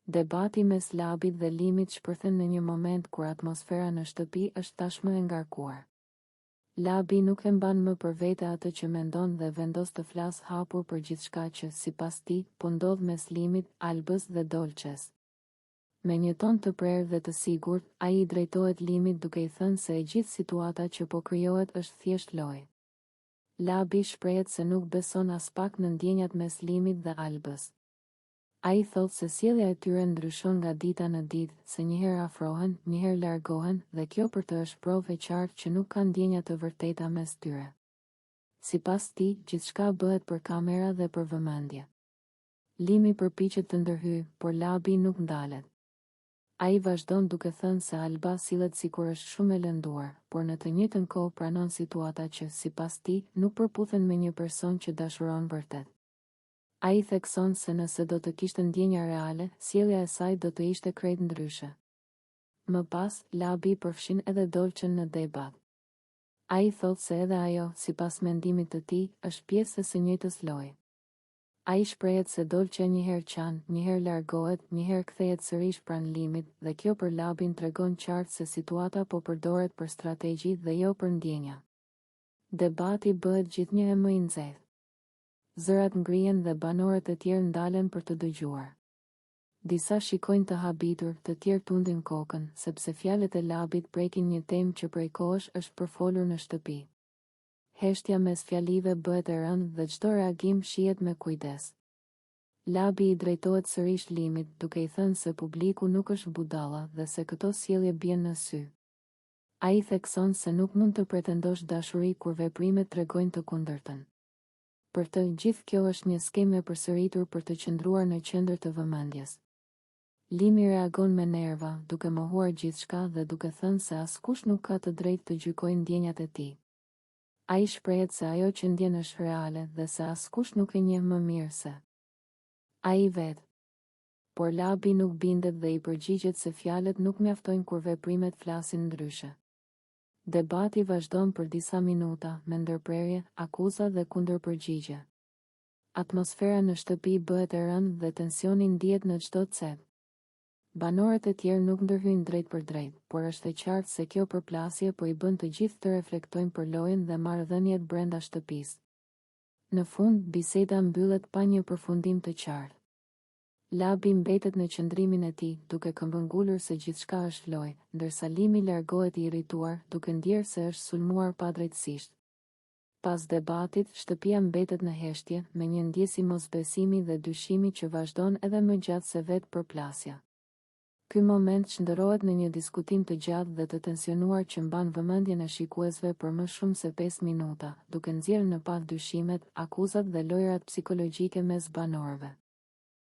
Debati mes Labit dhe Limit shpërthen në një moment kur atmosfera në shtëpi është tashmë e ngarkuar. Labi nuk e mban më për vete atë që mendon dhe vendos të flas hapur për gjithçka që, sipas tij, po ndodh mes Limit, Albës dhe Dolçes. Me një ton të prerë dhe të sigurt, ai i drejtohet Limit duke i thënë se e gjithë situata që po krijohet është thjesht lojë. Labi shprehet se nuk beson as pak në ndjenjat mes Limit dhe Albës. Ai thot se sjellja e tyre ndryshon nga dita në ditë, se njëherë afrohen, njëherë largohen, dhe kjo për të është provë e qartë që nuk ka ndjenja të vërteta mes tyre. Sipas tij, gjithçka bëhet për kamera dhe për vëmendje. Limi përpiqet të ndërhyjë, por Labi nuk ndalet. Ai vazhdon duke thënë se Alba sillet sikur është shumë e lënduar, por në të njëjtën kohë pranon situata që, sipas tij, nuk përputhen me një person që dashuron vërtet. Ai thekson se nëse do të kishte ndjenja reale, sjellja e saj do të ishte krejt ndryshe. Më pas, Labi përfshin edhe Dolçen në debat. Ai thot se edhe ajo, sipas mendimit të tij, është pjesë e së njëjtës loje. Ai shprehet se Dolçe njëherë qan, njëherë largohet, njëherë kthehet sërish pranë Limit, dhe kjo për Labin tregon qartë se situata po përdoret për strategji dhe jo për ndjenja. Debati bëhet gjithnjë e më i nxehtë. Zërat ngrihen dhe banorët e tjerë ndalen për të dëgjuar. Disa shikojnë të habitur, të tjerë tundin kokën, sepse fjalët e Labit prekin një temë që prej kohësh është përfolur në shtëpi. Heshtja mes fjalive bëhet e rëndë dhe çdo reagim shihet me kujdes. Labi i drejtohet sërish Limit, duke i thënë se publiku nuk është budalla dhe se këto sjellje bien në sy. Ai thekson se nuk mund të pretendosh dashuri kur veprimet tregojnë të kundërtën. Për të gjithë kjo është një skemë e përsëritur për të qëndruar në qendër të vëmendjes. Limi reagon me nerva, duke mohuar gjithçka dhe duke thënë se askush nuk ka të drejtë të gjykojë ndjenjat e tij. Ai shprehet se ajo që ndjen është reale dhe se askush nuk e njeh më mirë se ai vetë. Por Labi nuk bindet dhe i përgjigjet se fjalët nuk mjaftojnë kur veprimet flasin ndryshe. Debati vazhdon për disa minuta, me ndërprerje, akuza dhe kundërpërgjigje. Atmosfera në shtëpi bëhet e rëndë dhe tensioni ndihet në çdo cep. Banorët e tjerë nuk ndërhyjnë drejt për drejt, por është e qartë se kjo përplasje po i bën të gjithë të reflektojnë për lojën dhe marrëdhëniet brenda shtëpisë. Në fund, biseda mbyllet pa një përfundim të qartë. Labi mbetet në qëndrimin e tij, duke këmbëngulur se gjithçka është lojë, ndërsa Limi largohet i irrituar, duke ndjerë se është sulmuar padrejtësisht. Pas debatit, shtëpia mbetet në heshtje, me një ndjesë mosbesimi dhe dyshimi që vazhdon edhe më gjatë se vetë përplasja. Ky moment çndërrohet në një diskutim të gjatë dhe të tensionuar që mban vëmendjen e shikuesve për më shumë se 5 minuta, duke nxjerrë në pa dyshimet, akuzat dhe lojrat psikologjike mes banorëve.